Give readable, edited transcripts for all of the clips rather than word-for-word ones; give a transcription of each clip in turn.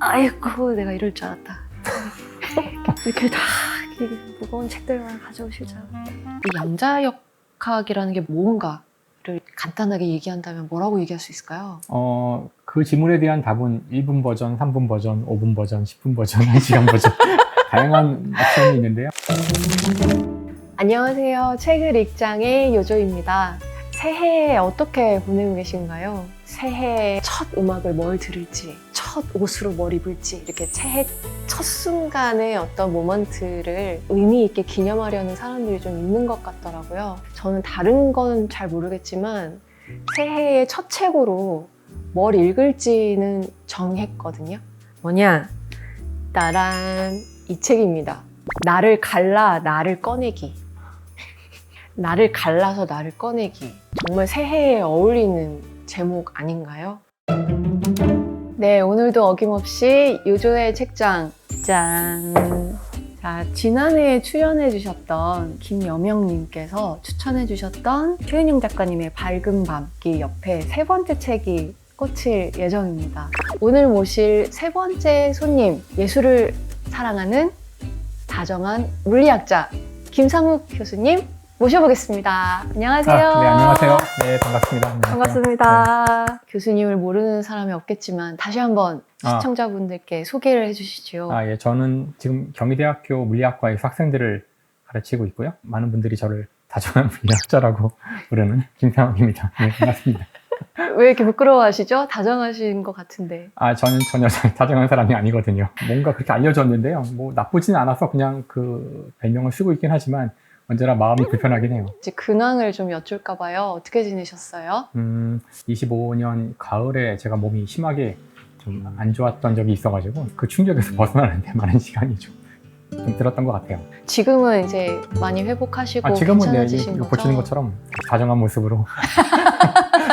아이고, 내가 이럴 줄 알았다. 이렇게 다 이렇게 무거운 책들만 가져오실 줄 알았다. 이 양자역학이라는 게 뭔가를 간단하게 얘기한다면 뭐라고 얘기할 수 있을까요? 그 질문에 대한 답은 1분 버전, 3분 버전, 5분 버전, 10분 버전, 1시간 버전 다양한 옵션이 있는데요. 안녕하세요. 책을 읽장의 요조입니다. 새해에 어떻게 보내고 계신가요? 새해에 첫 음악을 뭘 들을지, 첫 옷으로 뭘 입을지, 이렇게 새해 첫 순간의 어떤 모먼트를 의미 있게 기념하려는 사람들이 좀 있는 것 같더라고요. 저는 다른 건 잘 모르겠지만 새해의 첫 책으로 뭘 읽을지는 정했거든요. 뭐냐? 따란! 이 책입니다. 나를 갈라 나를 꺼내기. 나를 갈라서 나를 꺼내기. 정말 새해에 어울리는 제목 아닌가요? 네, 오늘도 어김없이 요조의 책장 짠! 자, 지난해에 출연해주셨던 김여명님께서 추천해주셨던 최은영 작가님의 밝은 밤기 옆에 세 번째 책이 꽂힐 예정입니다. 오늘 모실 세 번째 손님, 예술을 사랑하는 다정한 물리학자 김상욱 교수님 모셔보겠습니다. 안녕하세요. 네, 안녕하세요. 네, 반갑습니다. 안녕하세요. 반갑습니다. 네. 교수님을 모르는 사람이 없겠지만 다시 한번 시청자분들께 소개를 해주시죠. 예, 저는 지금 경희대학교 물리학과에서 학생들을 가르치고 있고요. 많은 분들이 저를 다정한 물리학자라고 부르는 김상욱입니다. 네, 반갑습니다. 왜 이렇게 부끄러워하시죠? 다정하신 것 같은데. 저는 전혀 다정한 사람이 아니거든요. 뭔가 그렇게 알려졌는데요. 뭐 나쁘진 않아서 그냥 그 별명을 쓰고 있긴 하지만 언제나 마음이 불편하긴 해요. 이제 근황을 좀 여쭐까 봐요. 어떻게 지내셨어요? 25년 가을에 제가 몸이 심하게 좀 안 좋았던 적이 있어가지고 그 충격에서 벗어나는데 많은 시간이 좀 들었던 것 같아요. 지금은 이제 많이 회복하시고 지금은 괜찮아지신 거죠? 보시는 것처럼 다정한 모습으로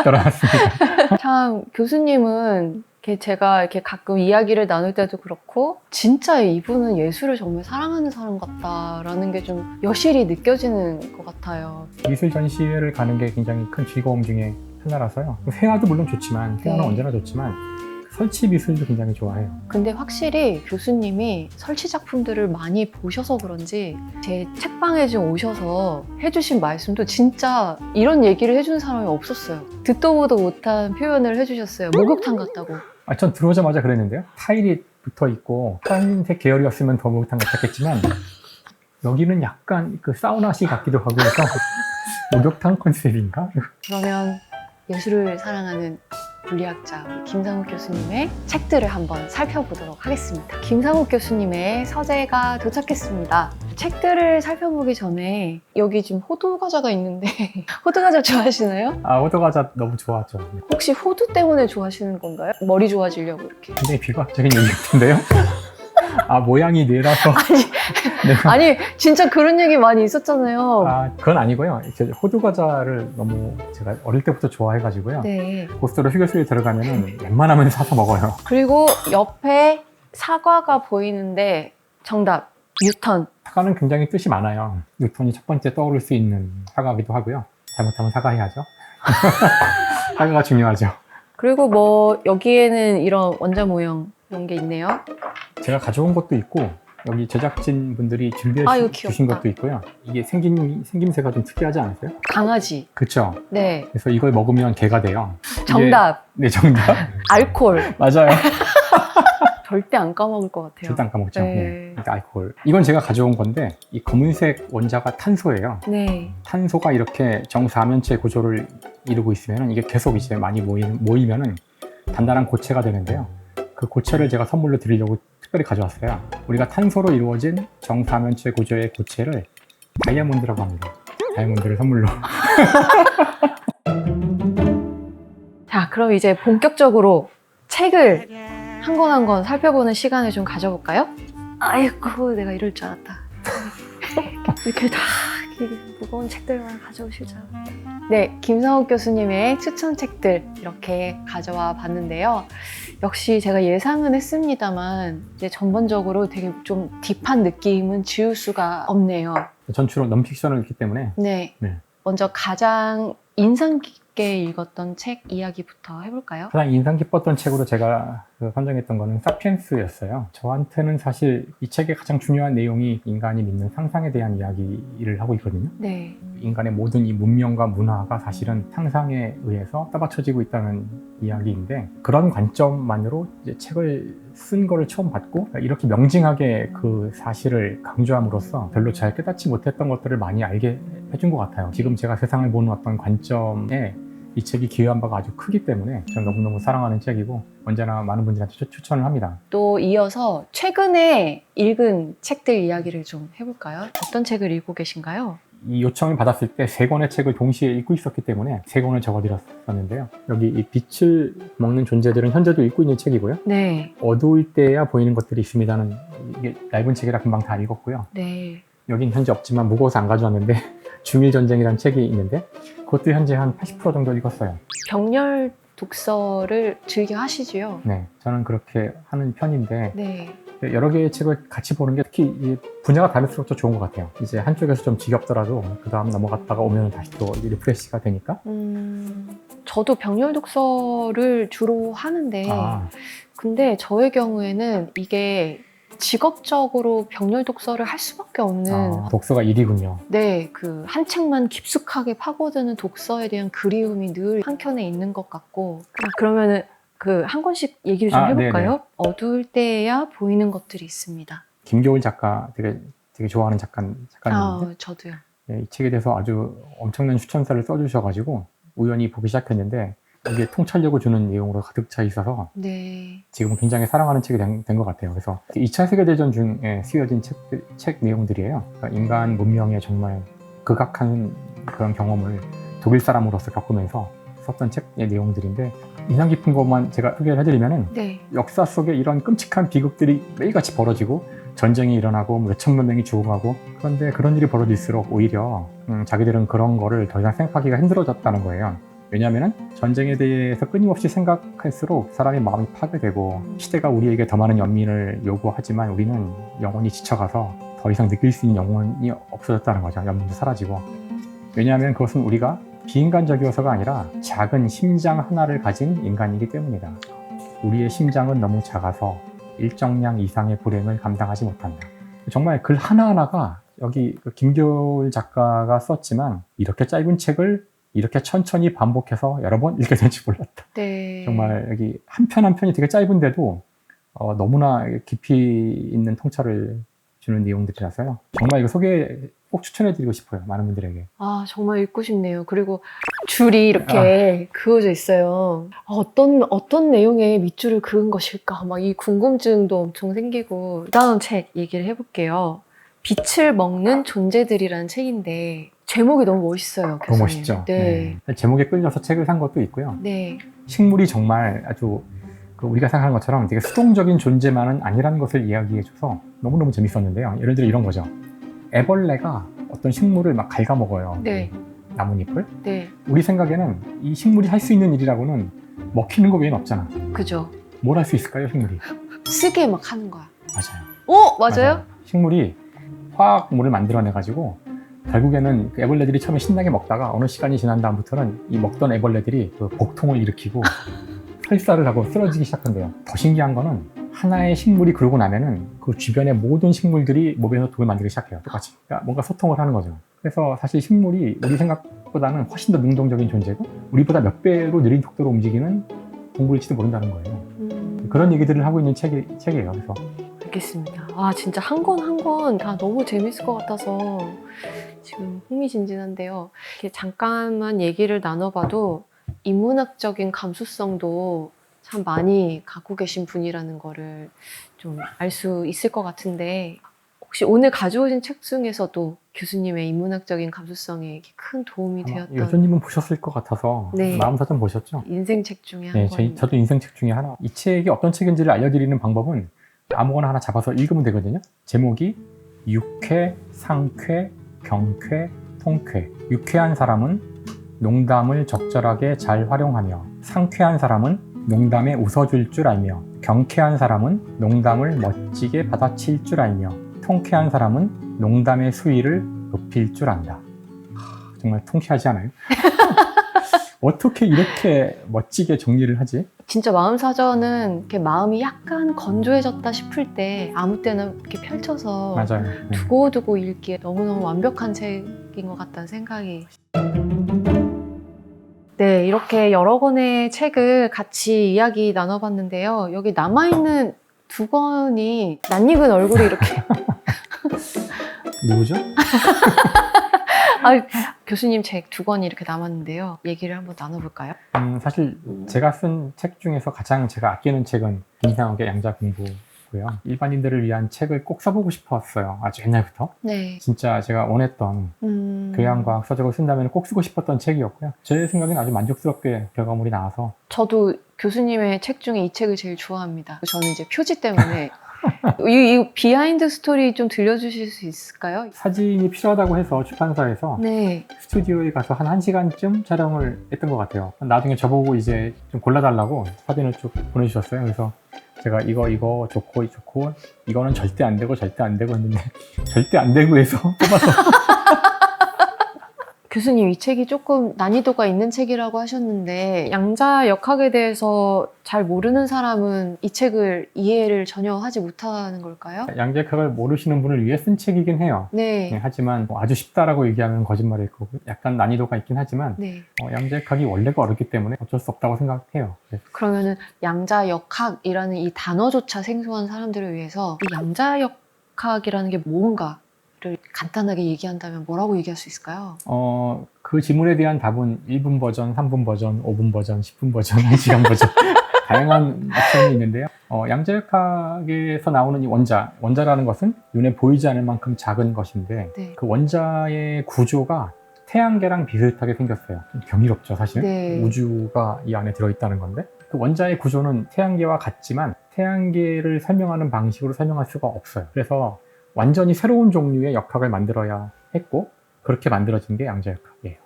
돌아왔습니다. 참 교수님은 제가 이렇게 가끔 이야기를 나눌 때도 그렇고 진짜 이분은 예술을 정말 사랑하는 사람 같다라는 게 좀 여실히 느껴지는 것 같아요. 미술 전시회를 가는 게 굉장히 큰 즐거움 중에 하나라서요. 회화도 물론 좋지만 회화는 언제나 좋지만 설치 미술도 굉장히 좋아해요. 근데 확실히 교수님이 설치 작품들을 많이 보셔서 그런지 제 책방에 좀 오셔서 해주신 말씀도 진짜 이런 얘기를 해주는 사람이 없었어요. 듣도 보도 못한 표현을 해주셨어요. 목욕탕 같다고. 전 들어오자마자 그랬는데요. 타일이 붙어있고 파란색 계열이었으면 더 목욕탕 같았겠지만 여기는 약간 그 사우나식 같기도 하고 해서 목욕탕 컨셉인가? 그러면 예술을 사랑하는 물리학자 김상욱 교수님의 책들을 한번 살펴보도록 하겠습니다. 김상욱 교수님의 서재가 도착했습니다. 책들을 살펴보기 전에 여기 지금 호두과자가 있는데 호두과자 좋아하시나요? 호두과자 너무 좋아하죠. 혹시 호두 때문에 좋아하시는 건가요? 머리 좋아지려고 이렇게. 굉장히 비과학적인 얘기 같은데요? 모양이 뇌라서. 아니 진짜 그런 얘기 많이 있었잖아요. 그건 아니고요. 호두과자를 너무 제가 어릴 때부터 좋아해가지고요. 네. 고스톱으로 휴게소에 들어가면 웬만하면 사서 먹어요. 그리고 옆에 사과가 보이는데 정답 뉴턴. 사과는 굉장히 뜻이 많아요. 뉴턴이 첫 번째 떠오를 수 있는 사과이기도 하고요. 잘못하면 사과해야죠. 사과가 중요하죠. 그리고 뭐 여기에는 이런 원자 모형 이런 게 있네요. 제가 가져온 것도 있고 여기 제작진 분들이 준비해 주신 것도 있고요. 이게 생김새가 좀 특이하지 않으세요? 강아지. 그렇죠. 네. 그래서 이걸 먹으면 개가 돼요. 정답. 네, 정답. 알코올. 맞아요. 절대 안 까먹을 것 같아요. 절대 안 까먹죠. 네. 그러니까 알코올. 이건 제가 가져온 건데 이 검은색 원자가 탄소예요. 네. 탄소가 이렇게 정사면체 구조를 이루고 있으면 이게 계속 이제 많이 모이면은 단단한 고체가 되는데요. 그 고체를 제가 선물로 드리려고 특별히 가져왔어요. 우리가 탄소로 이루어진 정사면체 구조의 고체를 다이아몬드라고 합니다. 다이아몬드를 선물로. 자, 그럼 이제 본격적으로 책을 한 권 한 권 살펴보는 시간을 좀 가져볼까요? 아이고, 내가 이럴 줄 알았다. 이렇게 다 무거운 책들만 가져오실 줄 알았다. 네, 김상욱 교수님의 추천 책들 이렇게 가져와 봤는데요. 역시 제가 예상은 했습니다만 이제 전반적으로 되게 좀 딥한 느낌은 지울 수가 없네요. 전 주로 넌픽션을 읽기 때문에. 네. 먼저 가장 인상 깊게 깊게 읽었던 책 이야기부터 해볼까요? 가장 인상 깊었던 책으로 제가 선정했던 거는 사피엔스였어요. 저한테는 사실 이 책의 가장 중요한 내용이 인간이 믿는 상상에 대한 이야기를 하고 있거든요. 네. 인간의 모든 이 문명과 문화가 사실은 상상에 의해서 떠받쳐지고 있다는 이야기인데, 그런 관점만으로 이제 책을 쓴 거를 처음 봤고, 이렇게 명징하게 그 사실을 강조함으로써 별로 잘 깨닫지 못했던 것들을 많이 알게 해준 것 같아요. 지금 제가 세상을 보는 어떤 관점에 이 책이 기여한 바가 아주 크기 때문에 저는 너무너무 사랑하는 책이고 언제나 많은 분들한테 추천을 합니다. 또 이어서 최근에 읽은 책들 이야기를 좀 해볼까요? 어떤 책을 읽고 계신가요? 이 요청을 받았을 때 3권의 책을 동시에 읽고 있었기 때문에 3권을 적어드렸었는데요. 여기 이 빛을 먹는 존재들은 현재도 읽고 있는 책이고요. 네. 어두울 때야 보이는 것들이 있습니다는, 이게 얇은 책이라 금방 다 읽었고요. 네. 여긴 현재 없지만 무거워서 안 가져왔는데 중일전쟁이라는 책이 있는데 그것도 현재 한 80% 정도 읽었어요. 병렬 독서를 즐겨 하시지요? 네, 저는 그렇게 하는 편인데 네. 여러 개의 책을 같이 보는 게 특히 이 분야가 다를수록 더 좋은 것 같아요. 이제 한쪽에서 좀 지겹더라도 그 다음 넘어갔다가 오면 다시 또 리프레시가 되니까. 저도 병렬 독서를 주로 하는데 아, 근데 저의 경우에는 이게 직업적으로 병렬 독서를 할 수밖에 없는 독서가 일이군요. 네, 그 한 책만 깊숙하게 파고드는 독서에 대한 그리움이 늘 한켠에 있는 것 같고 그러면은 그 한 권씩 얘기를 좀 해볼까요? 네네. 어두울 때야 보이는 것들이 있습니다. 김겨울 작가 되게 좋아하는 작가님인데 저도요. 이 책에 대해서 아주 엄청난 추천사를 써주셔가지고 우연히 보기 시작했는데 이게 통찰력을 주는 내용으로 가득 차 있어서 네. 지금 굉장히 사랑하는 책이 된 것 같아요. 그래서 2차 세계대전 중에 쓰여진 책 내용들이에요. 그러니까 인간 문명의 정말 극악한 그런 경험을 독일 사람으로서 겪으면서 썼던 책의 내용들인데, 인상 깊은 것만 제가 소개를 해드리면은 네. 역사 속에 이런 끔찍한 비극들이 매일같이 벌어지고 전쟁이 일어나고 몇천만 명이 죽어가고, 그런데 그런 일이 벌어질수록 오히려 자기들은 그런 거를 더 이상 생각하기가 힘들어졌다는 거예요. 왜냐하면 전쟁에 대해서 끊임없이 생각할수록 사람의 마음이 파괴되고 시대가 우리에게 더 많은 연민을 요구하지만 우리는 영혼이 지쳐가서 더 이상 느낄 수 있는 영혼이 없어졌다는 거죠. 연민도 사라지고. 왜냐하면 그것은 우리가 비인간적이어서가 아니라 작은 심장 하나를 가진 인간이기 때문이다. 우리의 심장은 너무 작아서 일정량 이상의 불행을 감당하지 못한다. 정말 글 하나하나가 여기 김겨울 작가가 썼지만 이렇게 짧은 책을 이렇게 천천히 반복해서 여러 번 읽게 될지 몰랐다. 네. 정말 여기 한 편 한 편이 되게 짧은데도 너무나 깊이 있는 통찰을 주는 내용들이라서요. 정말 이거 꼭 추천해드리고 싶어요. 많은 분들에게. 정말 읽고 싶네요. 그리고 줄이 이렇게 그어져 있어요. 어떤 내용의 밑줄을 그은 것일까? 막 이 궁금증도 엄청 생기고. 다음 책 얘기를 해볼게요. 빛을 먹는 존재들이라는 책인데 제목이 너무 멋있어요. 너무 교수님. 멋있죠. 네. 네. 제목에 끌려서 책을 산 것도 있고요. 네. 식물이 정말 아주 우리가 생각하는 것처럼 되게 수동적인 존재만은 아니라는 것을 이야기해줘서 너무너무 재밌었는데요. 예를 들어 이런 거죠. 애벌레가 어떤 식물을 막 갉아먹어요. 네. 나뭇잎을. 네. 우리 생각에는 이 식물이 할 수 있는 일이라고는 먹히는 거 외에는 없잖아. 그죠. 뭘 할 수 있을까요, 식물이? 쓰게 막 하는 거야. 맞아요. 맞아요? 식물이 화학물을 만들어내가지고 결국에는 그 애벌레들이 처음에 신나게 먹다가 어느 시간이 지난 다음부터는 이 먹던 애벌레들이 그 복통을 일으키고 설사를 하고 쓰러지기 시작한대요. 더 신기한 거는 하나의 식물이 그러고 나면은 그 주변의 모든 식물들이 몸에서 독을 만들기 시작해요. 똑같이. 그러니까 뭔가 소통을 하는 거죠. 그래서 사실 식물이 우리 생각보다는 훨씬 더 능동적인 존재고 우리보다 몇 배로 느린 속도로 움직이는 동물일지도 모른다는 거예요. 그런 얘기들을 하고 있는 책이에요. 그래서 알겠습니다. 진짜 한 권 한 권 다 너무 재밌을 것 같아서 지금 흥미진진한데요. 이렇게 잠깐만 얘기를 나눠봐도 인문학적인 감수성도 참 많이 갖고 계신 분이라는 거를 좀 알 수 있을 것 같은데 혹시 오늘 가져오신 책 중에서도 교수님의 인문학적인 감수성에 큰 도움이 되었던 여전님은 보셨을 것 같아서 네. 마음사전 보셨죠? 인생 책 중에 한 네, 권입니다. 저도 인생 책 중에 하나. 이 책이 어떤 책인지를 알려드리는 방법은 아무거나 하나 잡아서 읽으면 되거든요. 제목이 유쾌, 상쾌, 경쾌, 통쾌. 유쾌한 사람은 농담을 적절하게 잘 활용하며 상쾌한 사람은 농담에 웃어줄 줄 알며 경쾌한 사람은 농담을 멋지게 받아칠 줄 알며 통쾌한 사람은 농담의 수위를 높일 줄 안다. 정말 통쾌하지 않아요? 어떻게 이렇게 멋지게 정리를 하지? 진짜 마음사전은 이렇게 마음이 약간 건조해졌다 싶을 때 아무 때나 이렇게 펼쳐서 맞아요. 네. 두고두고 읽기에 너무너무 완벽한 책인 것 같다는 생각이. 네, 이렇게 여러 권의 책을 같이 이야기 나눠봤는데요. 여기 남아있는 두 권이 낯익은 얼굴이 이렇게 누구죠? 교수님 책 두 권이 이렇게 남았는데요. 얘기를 한번 나눠볼까요? 사실 제가 쓴 책 중에서 가장 제가 아끼는 책은 김상옥의 양자공부고요. 일반인들을 위한 책을 꼭 써보고 싶었어요. 아주 옛날부터. 네. 진짜 제가 원했던 교양과학 서적을 쓴다면 꼭 쓰고 싶었던 책이었고요. 제 생각엔 아주 만족스럽게 결과물이 나와서 저도 교수님의 책 중에 이 책을 제일 좋아합니다. 저는 이제 표지 때문에 이 비하인드 스토리 좀 들려주실 수 있을까요? 사진이 필요하다고 해서 출판사에서 네. 스튜디오에 가서 한 1시간쯤 촬영을 했던 것 같아요. 나중에 저보고 이제 좀 골라달라고 사진을 쭉 보내주셨어요. 그래서 제가 이거 좋고 이거는 절대 안 되고 했는데 절대 안 되고 해서 뽑아서 교수님 이 책이 조금 난이도가 있는 책이라고 하셨는데 양자 역학에 대해서 잘 모르는 사람은 이 책을 이해를 전혀 하지 못하는 걸까요? 양자역학을 모르시는 분을 위해 쓴 책이긴 해요. 네. 네, 하지만 아주 쉽다라고 얘기하면 거짓말일 거고 약간 난이도가 있긴 하지만 네. 양자역학이 원래가 어렵기 때문에 어쩔 수 없다고 생각해요. 그래서 그러면은 양자 역학이라는 이 단어조차 생소한 사람들을 위해서 이 양자 역학이라는 게 뭔가를 간단하게 얘기한다면 뭐라고 얘기할 수 있을까요? 그 질문에 대한 답은 1분 버전, 3분 버전, 5분 버전, 10분 버전, 1시간 버전 다양한 옵션이 있는데요. 양자역학에서 나오는 이 원자라는 것은 눈에 보이지 않을 만큼 작은 것인데 네. 그 원자의 구조가 태양계랑 비슷하게 생겼어요. 좀 경이롭죠, 사실. 네. 우주가 이 안에 들어있다는 건데 그 원자의 구조는 태양계와 같지만 태양계를 설명하는 방식으로 설명할 수가 없어요. 그래서 완전히 새로운 종류의 역학을 만들어야 했고 그렇게 만들어진 게 양자역학이에요.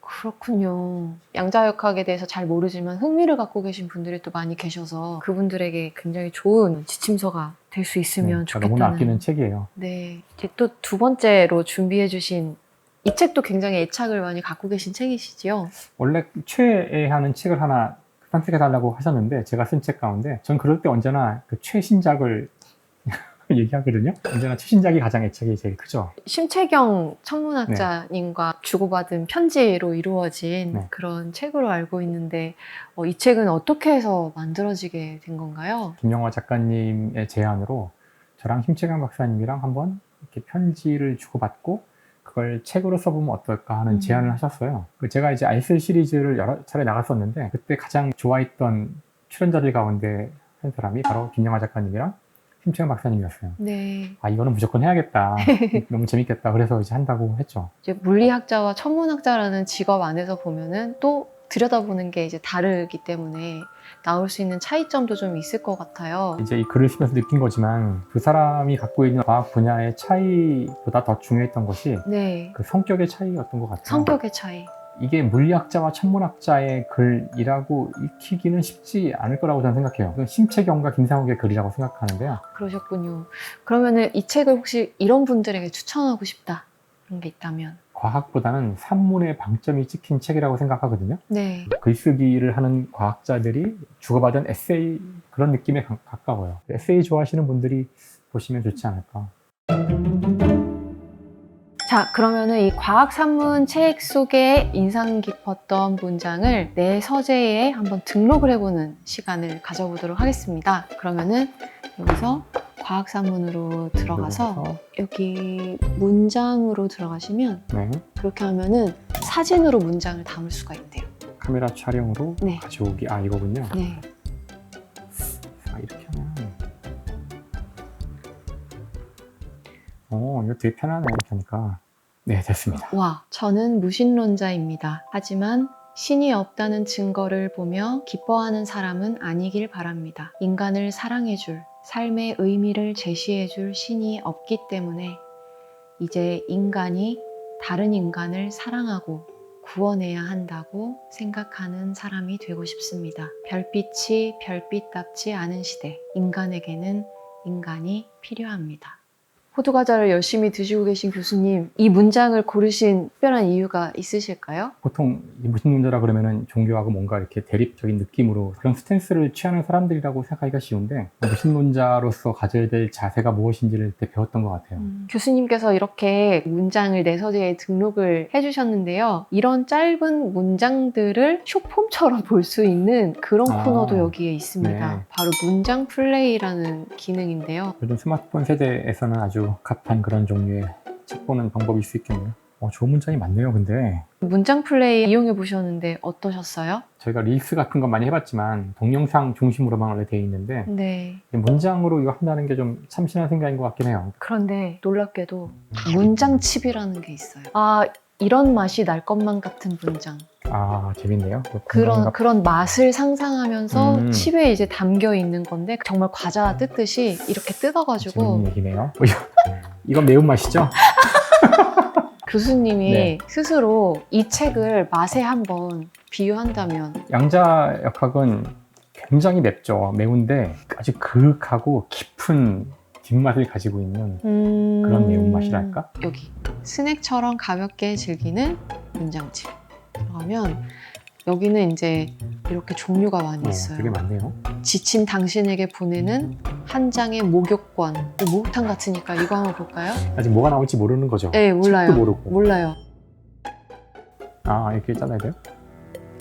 그렇군요. 양자역학에 대해서 잘 모르지만 흥미를 갖고 계신 분들이 또 많이 계셔서 그분들에게 굉장히 좋은 지침서가 될 수 있으면 제가 좋겠다는. 너무나 아끼는 책이에요. 네. 이제 또 두 번째로 준비해 주신 이 책도 굉장히 애착을 많이 갖고 계신 책이시지요? 원래 최애하는 책을 하나 선택해달라고 하셨는데 제가 쓴 책 가운데 전 그럴 때 언제나 그 최신작을 얘기하거든요. 언제나 최신작이 가장 애착이 제일 크죠. 심채경 천문학자님과 주고받은 편지로 이루어진 네. 그런 책으로 알고 있는데 이 책은 어떻게 해서 만들어지게 된 건가요? 김영화 작가님의 제안으로 저랑 심채경 박사님이랑 한번 이렇게 편지를 주고받고 그걸 책으로 써보면 어떨까 하는 제안을 하셨어요. 제가 이제 알쓸 시리즈를 여러 차례 나갔었는데 그때 가장 좋아했던 출연자들 가운데 한 사람이 바로 김영하 작가님이랑 심채경 박사님이었어요. 네. 이거는 무조건 해야겠다. 너무 재밌겠다. 그래서 이제 한다고 했죠. 이제 물리학자와 천문학자라는 직업 안에서 보면은 또 들여다보는 게 이제 다르기 때문에 나올 수 있는 차이점도 좀 있을 것 같아요. 이제 이 글을 쓰면서 느낀 거지만 그 사람이 갖고 있는 과학 분야의 차이보다 더 중요했던 것이 네. 그 성격의 차이였던 것 같아요. 성격의 차이. 이게 물리학자와 천문학자의 글이라고 익히기는 쉽지 않을 거라고 저는 생각해요. 그건 심채경과 김상욱의 글이라고 생각하는데요. 그러셨군요. 그러면은 이 책을 혹시 이런 분들에게 추천하고 싶다 그런 게 있다면? 과학보다는 산문의 방점이 찍힌 책이라고 생각하거든요. 네. 글쓰기를 하는 과학자들이 주고받은 에세이 그런 느낌에 가까워요. 에세이 좋아하시는 분들이 보시면 좋지 않을까. 자, 그러면은 이 과학 산문 책 속에 인상 깊었던 문장을 내 서재에 한번 등록을 해보는 시간을 가져보도록 하겠습니다. 그러면은 여기서 과학 산문으로 들어가서 여기 문장으로 들어가시면 네. 그렇게 하면은 사진으로 문장을 담을 수가 있대요. 카메라 촬영으로 네. 가져오기. 이거군요. 네. 이렇게 하면 이거 되게 편하네. 이렇게 하니까. 네, 됐습니다. 와, 저는 무신론자입니다. 하지만 신이 없다는 증거를 보며 기뻐하는 사람은 아니길 바랍니다. 인간을 사랑해줄, 삶의 의미를 제시해줄 신이 없기 때문에 이제 인간이 다른 인간을 사랑하고 구원해야 한다고 생각하는 사람이 되고 싶습니다. 별빛이 별빛답지 않은 시대, 인간에게는 인간이 필요합니다. 호두과자를 열심히 드시고 계신 교수님, 이 문장을 고르신 특별한 이유가 있으실까요? 보통 이 무신론자라 그러면은 종교하고 뭔가 이렇게 대립적인 느낌으로 그런 스탠스를 취하는 사람들이라고 생각하기가 쉬운데 무신론자로서 가져야 될 자세가 무엇인지를 그때 배웠던 것 같아요. 교수님께서 이렇게 문장을 내 서재에 등록을 해주셨는데요. 이런 짧은 문장들을 쇼폼처럼 볼 수 있는 그런 코너도 여기에 있습니다. 네. 바로 문장 플레이라는 기능인데요. 요즘 스마트폰 세대에서는 아주 적합한 그런 종류의 책 보는 방법일 수 있겠네요. 좋은 문장이 많네요. 근데 문장 플레이 이용해 보셨는데 어떠셨어요? 저희가 릴스 같은 거 많이 해봤지만 동영상 중심으로만 원래 돼 있는데 네. 문장으로 이거 한다는 게 좀 참신한 생각인 것 같긴 해요. 그런데 놀랍게도 문장 칩이라는 게 있어요. 아, 이런 맛이 날 것만 같은 문장. 재밌네요. 그런 맛을 상상하면서 음. 칩에 이제 담겨 있는 건데 정말 과자 뜯듯이 이렇게 뜯어가지고 재밌는 얘기네요. 이건 매운맛이죠? 교수님이 네. 스스로 이 책을 맛에 한번 비유한다면 양자역학은 굉장히 맵죠. 매운데 아주 그윽하고 깊은 뒷맛을 가지고 있는 그런 매운맛이랄까? 여기 스낵처럼 가볍게 즐기는 문장집 그러면 여기는 이제 이렇게 종류가 많이 있어요. 되게 많네요. 지친 당신에게 보내는 한 장의 목욕권. 목욕탕 같으니까 이거 한번 볼까요? 아직 뭐가 나올지 모르는 거죠? 네, 몰라요. 책도 모르고. 몰라요. 이렇게 잘라야 돼요?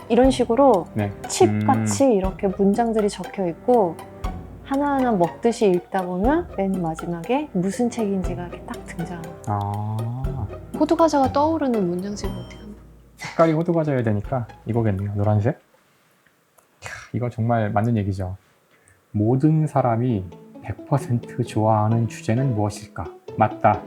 이런 식으로 네. 칩같이 이렇게 문장들이 적혀 있고 하나하나 먹듯이 읽다 보면 맨 마지막에 무슨 책인지가 이렇게 딱 등장합니다. 호두과자가 떠오르는 문장집은 어떻게 합니까? 색깔이 호두과자여야 되니까 이거겠네요. 노란색. 이거 정말 맞는 얘기죠. 모든 사람이 100% 좋아하는 주제는 무엇일까? 맞다.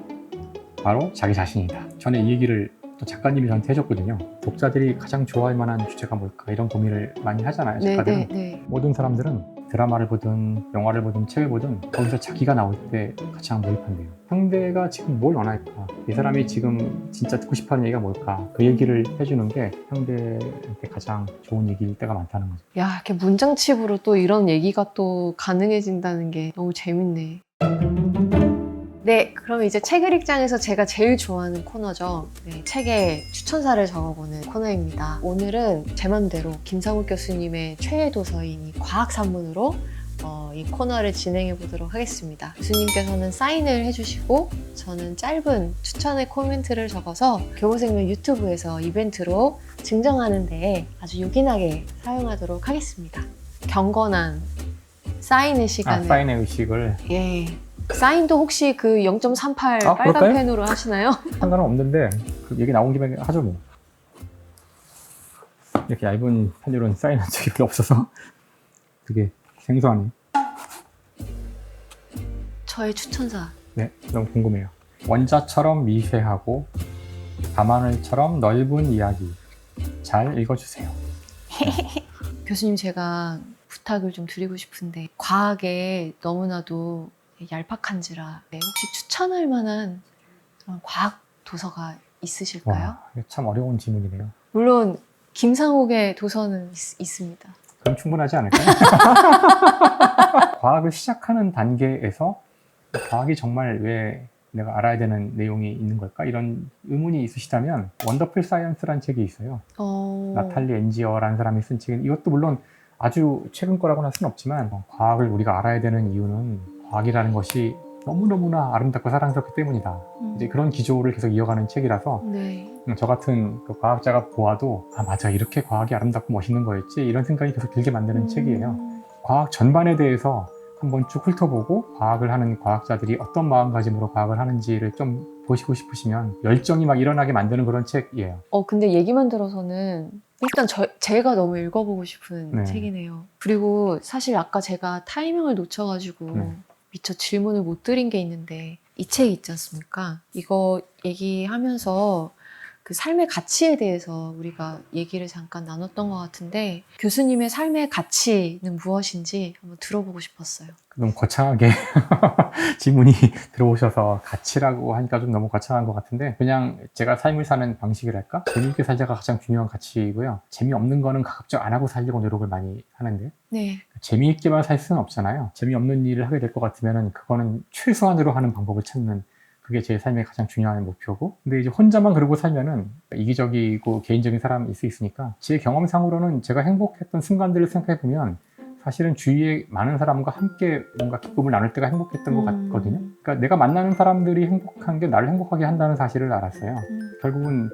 바로 자기 자신이다. 전에 이 얘기를 또 작가님이 저한테 해줬거든요. 독자들이 가장 좋아할 만한 주제가 뭘까? 이런 고민을 많이 하잖아요. 작가들은. 네. 모든 사람들은 드라마를 보든 영화를 보든 책을 보든 거기서 자기가 나올 때 가장 몰입한대요. 상대가 지금 뭘 원할까? 이 사람이 지금 진짜 듣고 싶어하는 얘기가 뭘까? 그 얘기를 해주는 게 상대한테 가장 좋은 얘기일 때가 많다는 거죠. 야, 이렇게 문장칩으로 또 이런 얘기가 또 가능해진다는 게 너무 재밌네. 네, 그럼 이제 책을 읽장에서 제가 제일 좋아하는 코너죠. 네, 책의 추천사를 적어보는 코너입니다. 오늘은 제 맘대로 김상욱 교수님의 최애 도서인 이 과학산문으로 이 코너를 진행해 보도록 하겠습니다. 교수님께서는 사인을 해주시고 저는 짧은 추천의 코멘트를 적어서 교보생명 유튜브에서 이벤트로 증정하는 데에 아주 요긴하게 사용하도록 하겠습니다. 경건한 사인의 시간을 사인의 의식을 예. 사인도 혹시 그 0.38 빨간 그럴까요? 펜으로 하시나요? 상관은 없는데 그 얘기 나온 김에 하죠 뭐. 이렇게 얇은 펜으로는 사인한 적이 별로 없어서 되게 생소하네. 저의 추천사. 네, 너무 궁금해요. 원자처럼 미세하고 밤하늘처럼 넓은 이야기 잘 읽어주세요. 교수님 제가 부탁을 좀 드리고 싶은데 과학에 너무나도 얄팍한지라 혹시 추천할 만한 그런 과학 도서가 있으실까요? 이거 참 어려운 질문이네요. 물론 김상욱의 도서는 있습니다. 그럼 충분하지 않을까요? 과학을 시작하는 단계에서 과학이 정말 왜 내가 알아야 되는 내용이 있는 걸까? 이런 의문이 있으시다면 원더풀 사이언스라는 책이 있어요. 나탈리 엔지어라는 사람이 쓴 책은 이것도 물론 아주 최근 거라고는 할 수는 없지만 과학을 우리가 알아야 되는 이유는 과학이라는 것이 너무너무나 아름답고 사랑스럽기 때문이다. 이제 그런 기조를 계속 이어가는 책이라서 네. 저 같은 그 과학자가 보아도 맞아 이렇게 과학이 아름답고 멋있는 거였지 이런 생각이 계속 들게 만드는 책이에요. 과학 전반에 대해서 한번 쭉 훑어보고 과학을 하는 과학자들이 어떤 마음가짐으로 과학을 하는지를 좀 보시고 싶으시면 열정이 막 일어나게 만드는 그런 책이에요. 근데 얘기만 들어서는 일단 제가 너무 읽어보고 싶은 네. 책이네요. 그리고 사실 아까 제가 타이밍을 놓쳐가지고 네. 미처 질문을 못 드린 게 있는데 이 책 있지 않습니까? 이거 얘기하면서 그 삶의 가치에 대해서 우리가 얘기를 잠깐 나눴던 것 같은데 교수님의 삶의 가치는 무엇인지 한번 들어보고 싶었어요. 너무 거창하게 질문이 들어오셔서 가치라고 하니까 좀 너무 거창한 것 같은데 그냥 제가 삶을 사는 방식이랄까? 재미있게 살자가 가장 중요한 가치이고요. 재미없는 거는 가급적 안 하고 살려고 노력을 많이 하는데 네. 재미있게만 살 수는 없잖아요. 재미없는 일을 하게 될 것 같으면 그거는 최소한으로 하는 방법을 찾는 그게 제 삶의 가장 중요한 목표고, 근데 이제 혼자만 그러고 살면은 이기적이고 개인적인 사람일 수 있으니까, 제 경험상으로는 제가 행복했던 순간들을 생각해 보면 사실은 주위에 많은 사람과 함께 뭔가 기쁨을 나눌 때가 행복했던 것 같거든요. 그러니까 내가 만나는 사람들이 행복한 게 나를 행복하게 한다는 사실을 알았어요. 결국은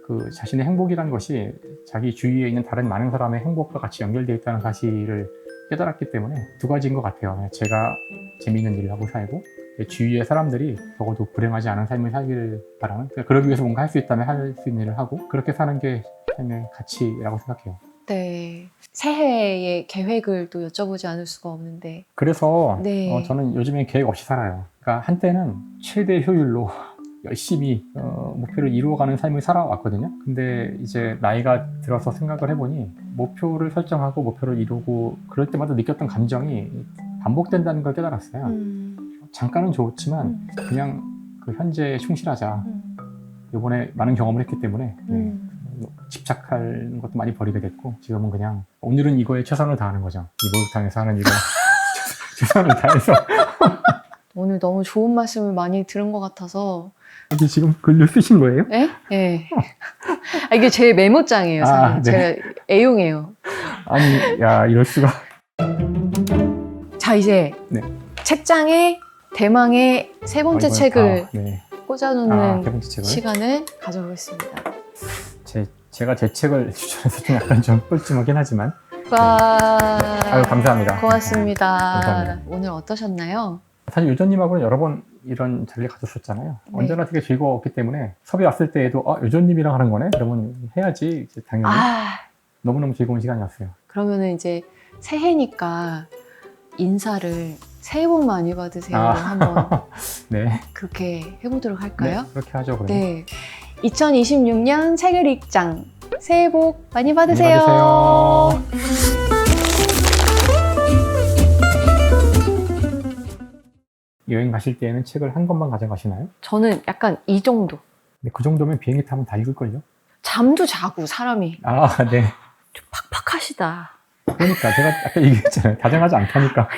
그 자신의 행복이라는 것이 자기 주위에 있는 다른 많은 사람의 행복과 같이 연결되어 있다는 사실을 깨달았기 때문에 두 가지인 것 같아요. 제가 재미있는 일을 하고 살고, 내 주위의 사람들이 적어도 불행하지 않은 삶을 살기를 바라는, 그러니까 그러기 위해서 뭔가 할 수 있다면 할 수 있는 일을 하고, 그렇게 사는 게 삶의 가치라고 생각해요. 네. 새해의 계획을 또 여쭤보지 않을 수가 없는데. 그래서 네. 저는 요즘엔 계획 없이 살아요. 그러니까 한때는 최대 효율로 열심히 목표를 이루어가는 삶을 살아왔거든요. 근데 이제 나이가 들어서 생각을 해보니 목표를 설정하고 목표를 이루고 그럴 때마다 느꼈던 감정이 반복된다는 걸 깨달았어요. 잠깐은 좋지만 그냥 그 현재에 충실하자. 이번에 많은 경험을 했기 때문에 집착하는 것도 많이 버리게 됐고, 지금은 그냥 오늘은 이거에 최선을 다하는 거죠. 이 목욕탕에서 하는 이거 최선을 다해서. 오늘 너무 좋은 말씀을 많이 들은 것 같아서. 이게 지금 글을 쓰신 거예요? 네? 네. 이게 제 메모장이에요, 사실. 네. 제가 애용해요. 아니, 야, 이럴 수가. 자, 이제 네. 책장에 대망의 세 번째 책을 네. 꽂아놓는 세 번째 책을. 시간을 가져보겠습니다. 제가 제 책을 추천해서 좀 약간 좀 뻘쭘하긴 하지만. 와. 아유, 감사합니다. 고맙습니다. 감사합니다. 오늘 어떠셨나요? 사실 요조님하고는 여러 번 이런 자리를 가졌었잖아요. 네. 언제나 되게 즐거웠기 때문에 섭외 왔을 때에도 요조님이랑 하는 거네? 그러면 해야지, 이제 당연히. 너무너무 즐거운 시간이었어요. 그러면은 이제 새해니까 인사를 새해 복 많이 받으세요. 한번 네. 그렇게 해보도록 할까요? 네, 그렇게 하죠, 그러면. 네. 2026년 책을 읽장. 새해 복 많이 받으세요. 많이 받으세요. 여행 가실 때에는 책을 한 권만 가져가시나요? 저는 약간 이 정도. 근데 그 정도면 비행기 타면 다 읽을걸요? 잠도 자고 사람이 네. 좀 팍팍하시다. 그러니까 제가 아까 얘기했잖아요. 다정하지 않다니까.